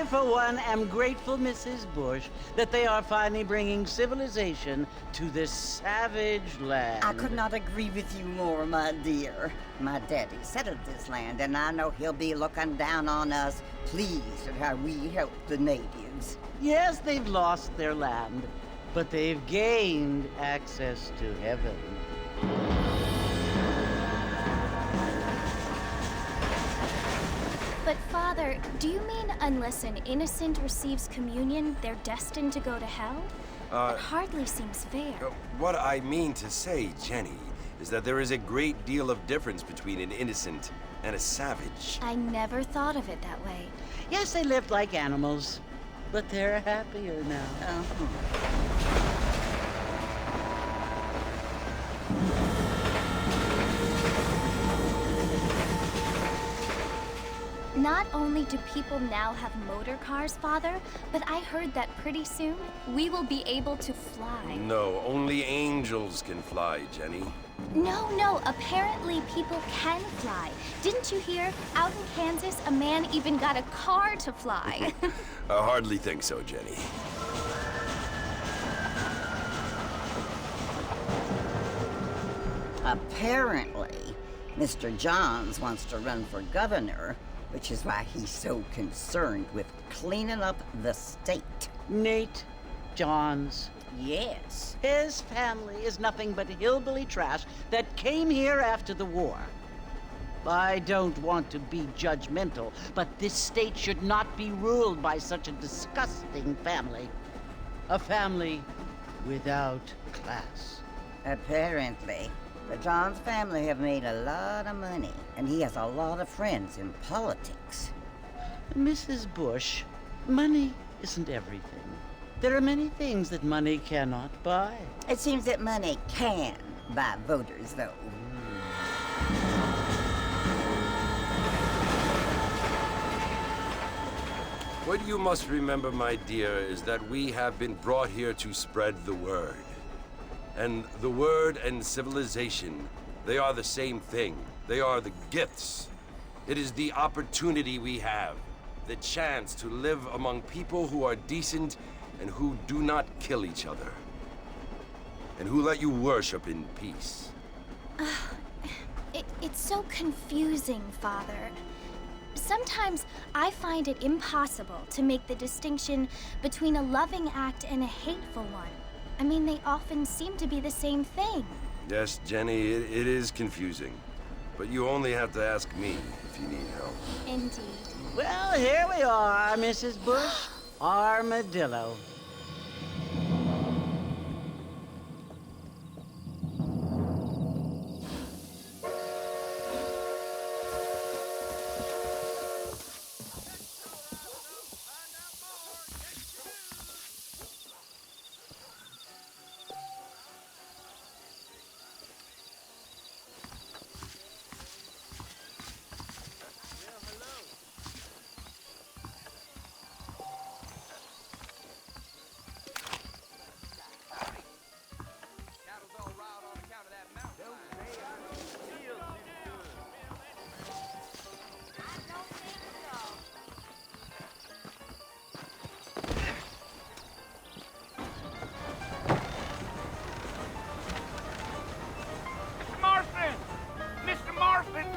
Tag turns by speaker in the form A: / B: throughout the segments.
A: I, for one, am grateful, Mrs. Bush, that they are finally bringing civilization to this savage land.
B: I could not agree with you more, my dear. My daddy settled this land, and I know he'll be looking down on us, pleased at how we help the natives.
A: Yes, they've lost their land, but they've gained access to heaven.
C: But Father, do you mean unless an innocent receives communion, they're destined to go to hell? That hardly seems fair.
D: What I mean to say, Jenny, is that there is a great deal of difference between an innocent and a savage.
C: I never thought of it that way.
A: Yes, they lived like animals, but they're happier now.
C: Not only do people now have motor cars, Father, but I heard that pretty soon we will be able to fly.
D: No, only angels can fly, Jenny.
C: No, apparently people can fly. Didn't you hear? Out in Kansas, a man even got a car to fly.
D: I hardly think so, Jenny.
B: Apparently, Mr. Johns wants to run for governor, which is why he's so concerned with cleaning up the state.
A: Nate Johns.
B: Yes.
A: His family is nothing but hillbilly trash that came here after the war. I don't want to be judgmental, but this state should not be ruled by such a disgusting family. A family without class.
B: Apparently. The Johns family have made a lot of money, and he has a lot of friends in politics.
A: Mrs. Bush, money isn't everything. There are many things that money cannot buy.
B: It seems that money can buy voters, though.
D: What you must remember, my dear, is that we have been brought here to spread the word. And the word and civilization, they are the same thing. They are the gifts. It is the opportunity we have, the chance to live among people who are decent and who do not kill each other, and who let you worship in peace.
C: It's so confusing, Father. Sometimes I find it impossible to make the distinction between a loving act and a hateful one. I mean, they often seem to be the same thing.
D: Yes, Jenny, it is confusing. But you only have to ask me if you need help.
C: Indeed.
A: Well, here we are, Mrs. Bush. Armadillo.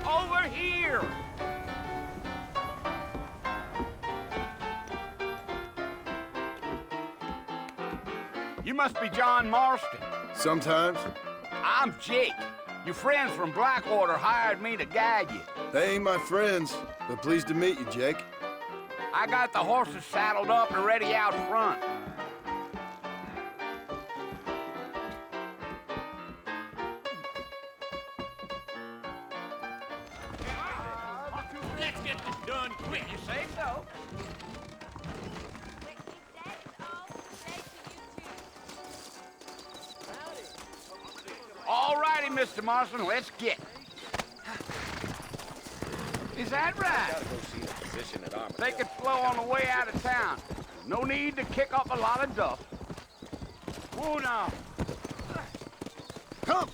E: Over here! You must be John Marston.
F: Sometimes.
E: I'm Jake. Your friends from Blackwater hired me to guide you.
F: They ain't my friends, but pleased to meet you, Jake.
E: I got the horses saddled up and ready out front. Let's get this done quick, you say so? All righty, Mr. Marston, let's get. Is that right? They could flow on the way out of town. No need to kick up a lot of duff. Whoa now.
F: Come!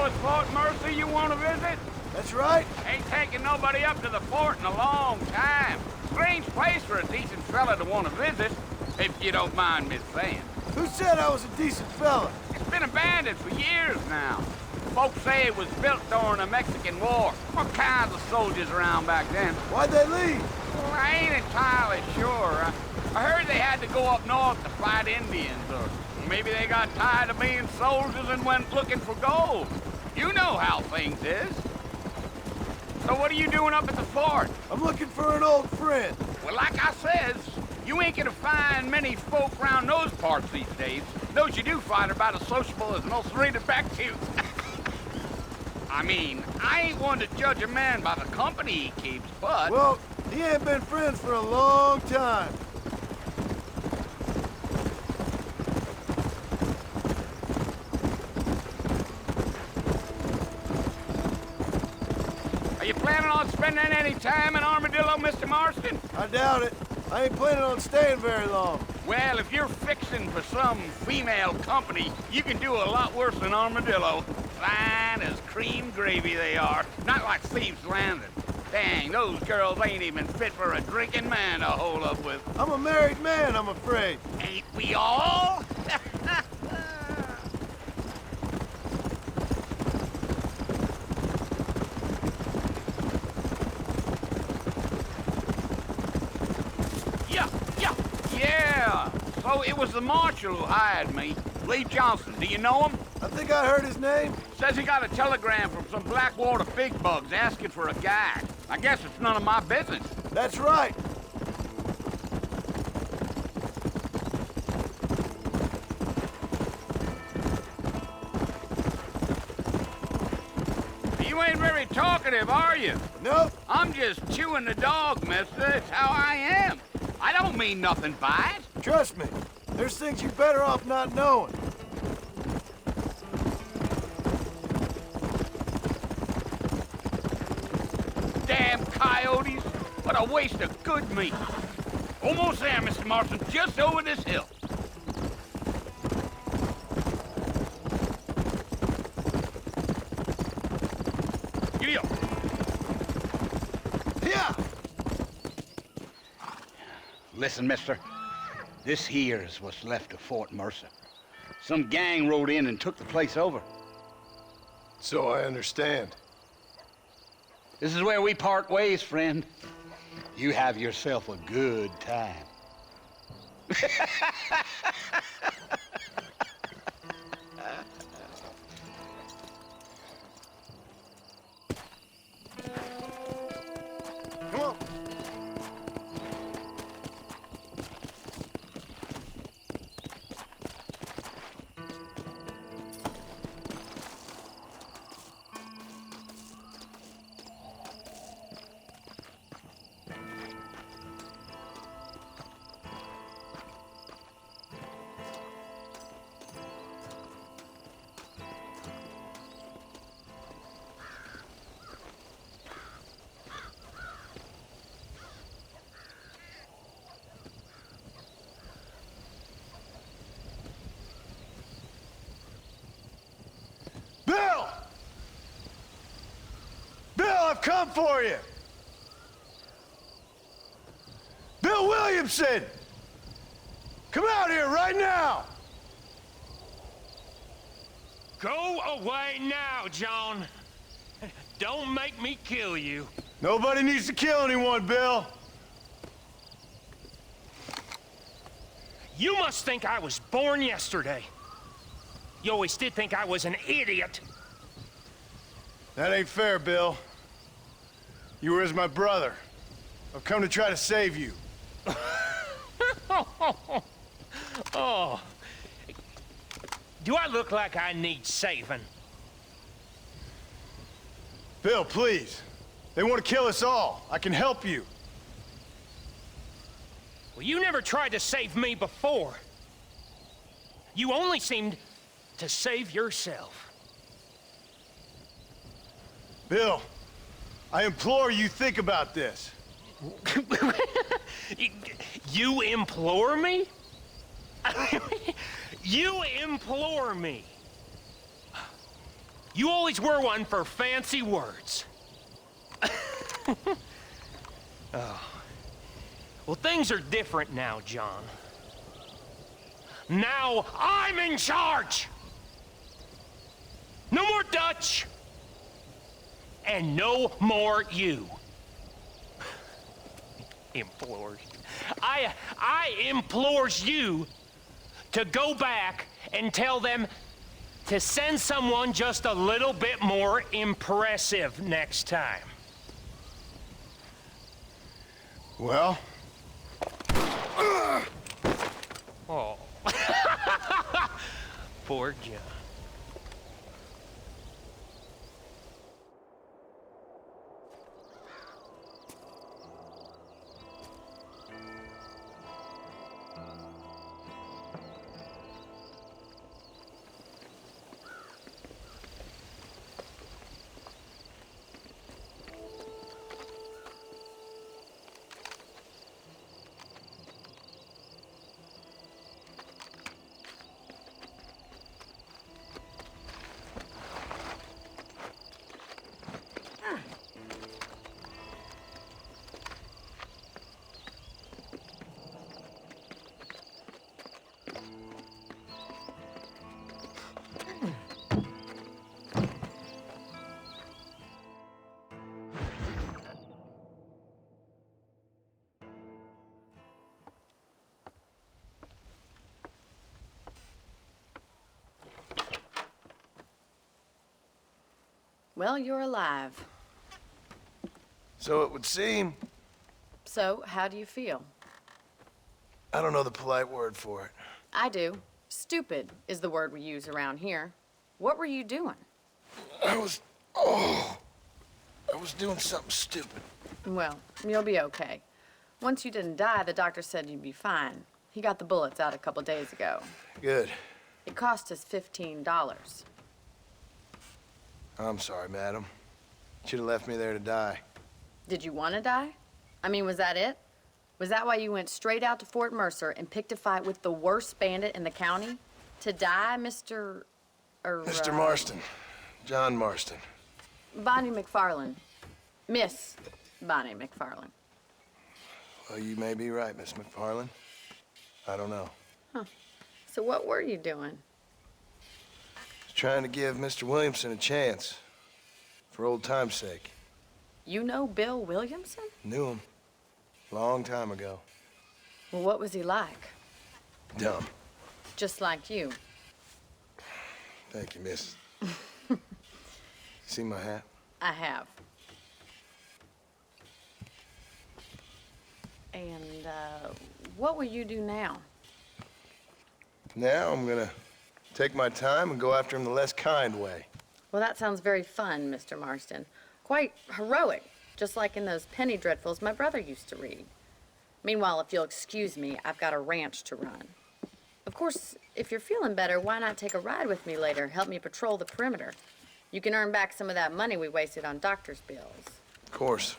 E: it's Fort Mercy you want to visit?
F: That's right.
E: Ain't taking nobody up to the fort in a long time. Strange place for a decent fella to want to visit, if you don't mind me saying.
F: Who said I was a decent fella?
E: It's been abandoned for years now. Folks say it was built during the Mexican War. All kinds of soldiers around back then.
F: Why'd they leave?
E: Well, I ain't entirely sure. I heard they had to go up north to fight Indians, or maybe they got tired of being soldiers and went looking for gold. You know how things is. So what are you doing up at the fort?
F: I'm looking for an old friend.
E: Well, like I says, you ain't gonna find many folk around those parts these days. Those you do find are about as sociable as most rated back to. I mean, I ain't one to judge a man by the company he keeps, but...
F: Well, he ain't been friends for a long time.
E: Are you planning on spending any time in Armadillo, Mr. Marston?
F: I doubt it. I ain't planning on staying very long.
E: Well, if you're fixing for some female company, you can do a lot worse than Armadillo. Fine as cream gravy they are. Not like Thieves' Landing. Dang, those girls ain't even fit for a drinking man to hole up with.
F: I'm a married man, I'm afraid.
E: Ain't we all? Yeah. So it was the marshal who hired me. Lee Johnson, do you know him?
F: I think I heard his name.
E: Says he got a telegram from some Blackwater big bugs asking for a guide. I guess it's none of my business.
F: That's right.
E: You ain't very talkative, are you?
F: Nope.
E: I'm just chewing the dog, mister. It's how I am. I don't mean nothing by it.
F: Trust me. There's things you're better off not knowing.
E: Damn coyotes. What a waste of good meat. Almost there, Mr. Marston. Just over this hill. Giddy up.
F: Yeah.
E: Listen, mister. This here is what's left of Fort Mercer. Some gang rode in and took the place over.
F: So I understand.
E: This is where we part ways, friend. You have yourself a good time.
F: Come on. Bill! Bill, I've come for you! Bill Williamson! Come out here right now!
G: Go away now, John. Don't make me kill you.
F: Nobody needs to kill anyone, Bill.
G: You must think I was born yesterday. You always did think I was an idiot.
F: That ain't fair, Bill. You were as my brother. I've come to try to save you.
G: Oh. Do I look like I need saving?
F: Bill, please. They want to kill us all. I can help you.
G: Well, you never tried to save me before. You only seemed to save yourself.
F: Bill, I implore you think about this.
G: You implore me? You implore me? You always were one for fancy words. Oh. Well, things are different now, John. Now I'm in charge! No more Dutch! And no more you. Implores. I implores you to go back and tell them to send someone just a little bit more impressive next time.
F: Well?
G: Oh. Poor John.
H: Well, you're alive.
F: So it would seem.
H: So, how do you feel?
F: I don't know the polite word for it.
H: I do. Stupid is the word we use around here. What were you doing?
F: I was doing something stupid.
H: Well, you'll be okay. Once you didn't die, the doctor said you'd be fine. He got the bullets out a couple days ago.
F: Good.
H: It cost us $15.
F: I'm sorry, madam. Should have left me there to die.
H: Did you want to die? I mean, was that it? Was that why you went straight out to Fort Mercer and picked a fight with the worst bandit in the county? To die, Mr.
F: Mr. Marston. John Marston.
H: Bonnie McFarland. Miss Bonnie McFarland.
F: Well, you may be right, Miss McFarland. I don't know.
H: Huh. So what were you doing?
F: Trying to give Mr. Williamson a chance. For old time's sake.
H: You know Bill Williamson?
F: Knew him. Long time ago.
H: Well, what was he like?
F: Dumb.
H: Just like you.
F: Thank you, miss. See my hat?
H: I have. And, what will you do now?
F: Now I'm gonna take my time and go after him the less kind way.
H: Well, that sounds very fun, Mr. Marston. Quite heroic, just like in those penny dreadfuls my brother used to read. Meanwhile, if you'll excuse me, I've got a ranch to run. Of course, if you're feeling better, why not take a ride with me later? Help me patrol the perimeter. You can earn back some of that money we wasted on doctor's bills.
F: Of course.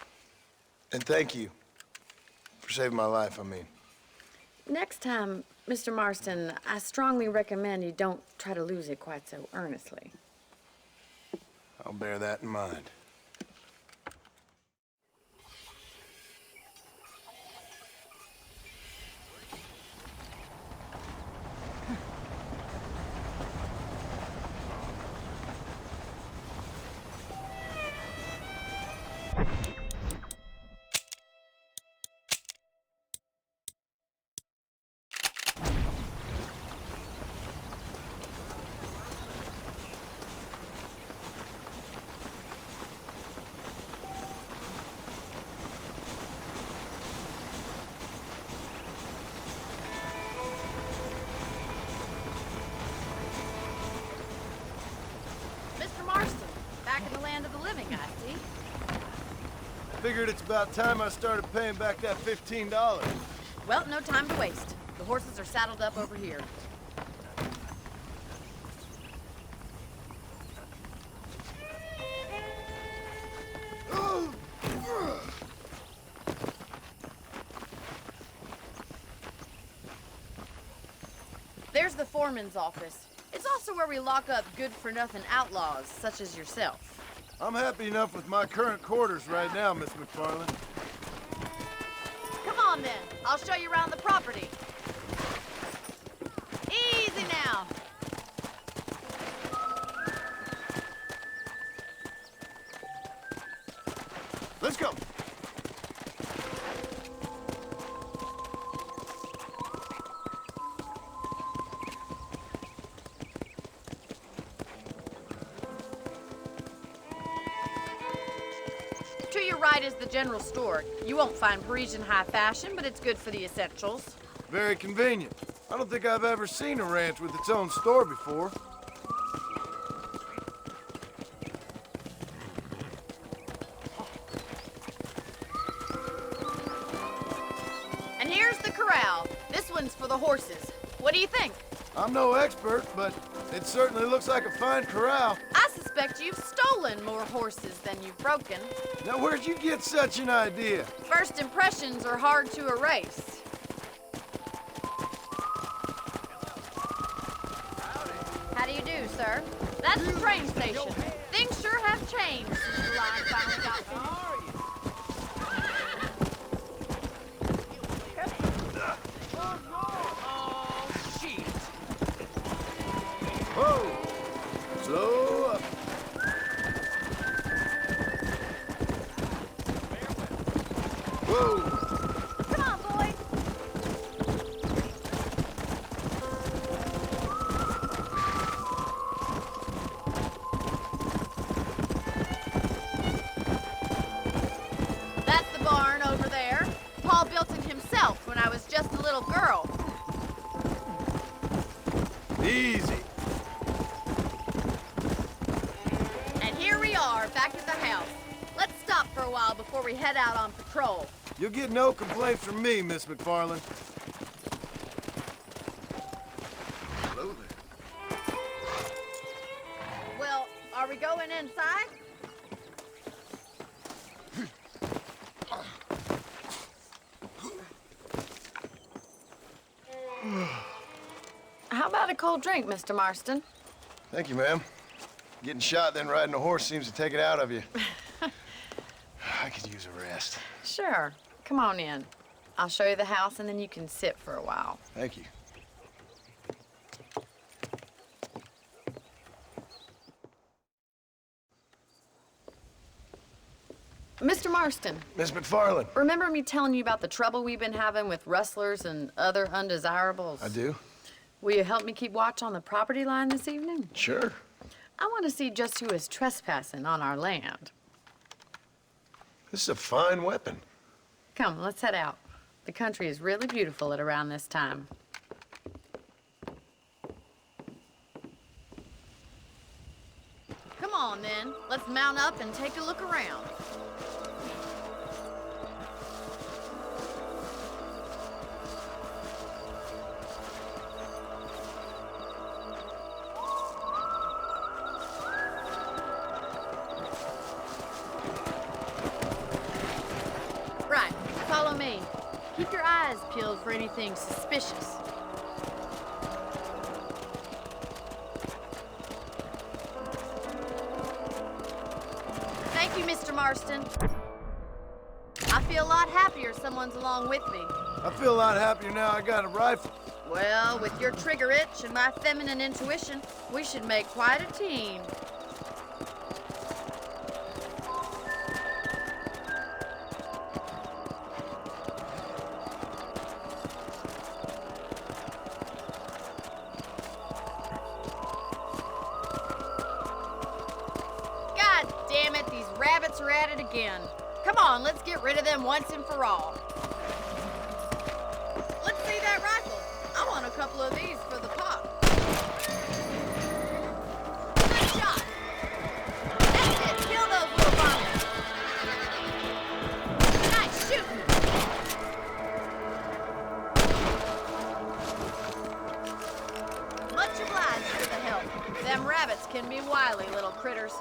F: And thank you. For saving my life, I mean.
H: Next time, Mr. Marston, I strongly recommend you don't try to lose it quite so earnestly.
F: I'll bear that in mind.
H: Mr. Marston, back in the land of the living, I see.
F: Figured it's about time I started paying back that $15.
H: Well, no time to waste. The horses are saddled up over here. There's the foreman's office. It's also where we lock up good-for-nothing outlaws, such as yourself.
F: I'm happy enough with my current quarters right now, Miss McFarland.
H: Come on, then. I'll show you around the property. Easy now.
F: Let's go.
H: To your right is the general store. You won't find Parisian high fashion, but it's good for the essentials.
F: Very convenient. I don't think I've ever seen a ranch with its own store before.
H: And here's the corral. This one's for the horses. What do you think?
F: I'm no expert, but it certainly looks like a fine corral.
H: I suspect you've stolen more horses than you've broken.
F: Now, where'd you get such an idea?
H: First impressions are hard to erase. How do you do, sir? That's the train station. Things sure have changed since the line finally got finished.
F: Whoa! Slow up. Whoa!
H: Come on, boy. That's the barn over there. Paul built it himself when I was just a little girl.
F: Easy.
H: And here we are, back at the house. Let's stop for a while before we head out on patrol.
F: You'll get no complaints from me, Miss McFarland. Hello there.
H: Well, are we going inside? How about a cold drink, Mr. Marston?
F: Thank you, ma'am. Getting shot, then riding a horse seems to take it out of you. I could use a rest.
H: Sure. Come on in. I'll show you the house, and then you can sit for a while.
F: Thank you.
H: Mr. Marston,
F: Miss McFarland.
H: remember me telling you about the trouble we've been having with rustlers and other undesirables?
F: I do?
H: Will you help me keep watch on the property line this evening?
F: Sure.
H: I want to see just who is trespassing on our land.
F: This is a fine weapon.
H: Come, let's head out. The country is really beautiful at around this time. Come on, then. Let's mount up and take a look around. Right, follow me. Keep your eyes peeled for anything suspicious. Thank you, Mr. Marston. I feel a lot happier someone's along with me.
F: I feel a lot happier now I got a rifle.
H: Well, with your trigger itch and my feminine intuition, we should make quite a team. God damn it, these rabbits are at it again. Come on, let's get rid of them once and for all. Let's see that rifle. I want a couple of these for the pop. Good shot. That's it. Kill those little bombers. Nice shooting. Much obliged for the help. Them rabbits can be wily little critters.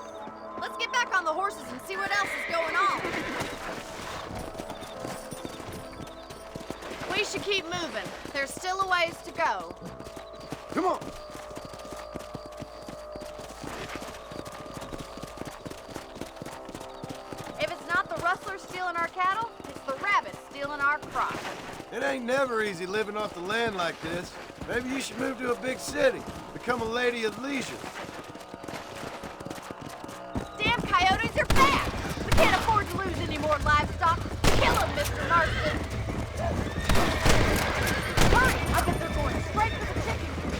H: Let's get back on the horses and see what else is going on. We should keep moving. There's still a ways to go.
F: Come on.
H: stealing our cattle, it's the rabbits stealing our crops.
F: It ain't never easy living off the land like this. Maybe you should move to a big city. Become a lady of leisure.
H: Damn coyotes are back! We can't afford to lose any more livestock. Kill them, Mr. Marston! Hurry! I bet they're going straight for the chicken coop.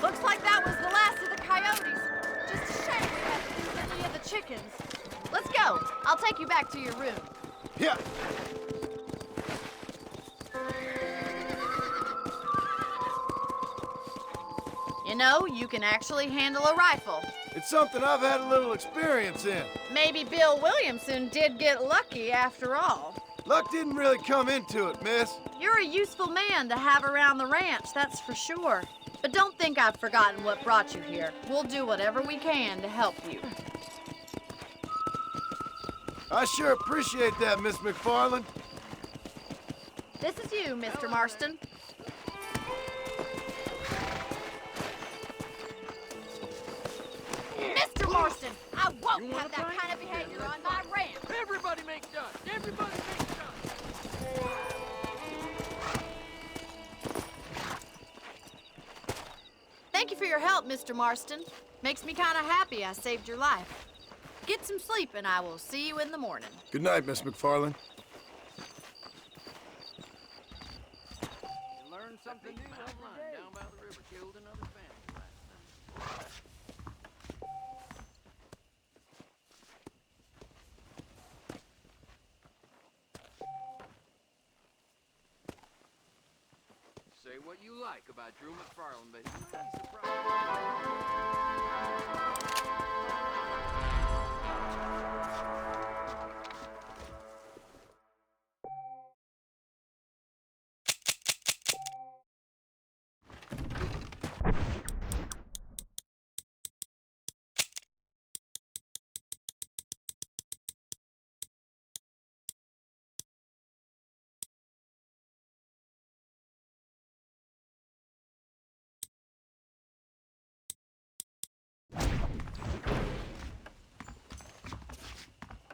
H: Looks like that was the last of the coyotes. Just a shame we had to lose any of the chickens. Let's go. I'll take you back to your room.
F: Yeah.
H: You know, you can actually handle a rifle.
F: It's something I've had a little experience in.
H: Maybe Bill Williamson did get lucky after all.
F: Luck didn't really come into it, miss.
H: You're a useful man to have around the ranch, that's for sure. But don't think I've forgotten what brought you here. We'll do whatever we can to help you.
F: I sure appreciate that, Miss McFarland.
H: This is you, Mr. Marston. Mr. Marston, I won't have that kind of behavior on my ranch.
I: Everybody make dust! Everybody make dust!
H: Thank you for your help, Mr. Marston. Makes me kind of happy I saved your life. Get some sleep and I will see you in the morning.
F: Good night, Miss McFarland.
I: You learn something new every day. Down by the river killed another family last night. Say what you like about Drew McFarland, but you might be surprised.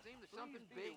I: Seems there's something big.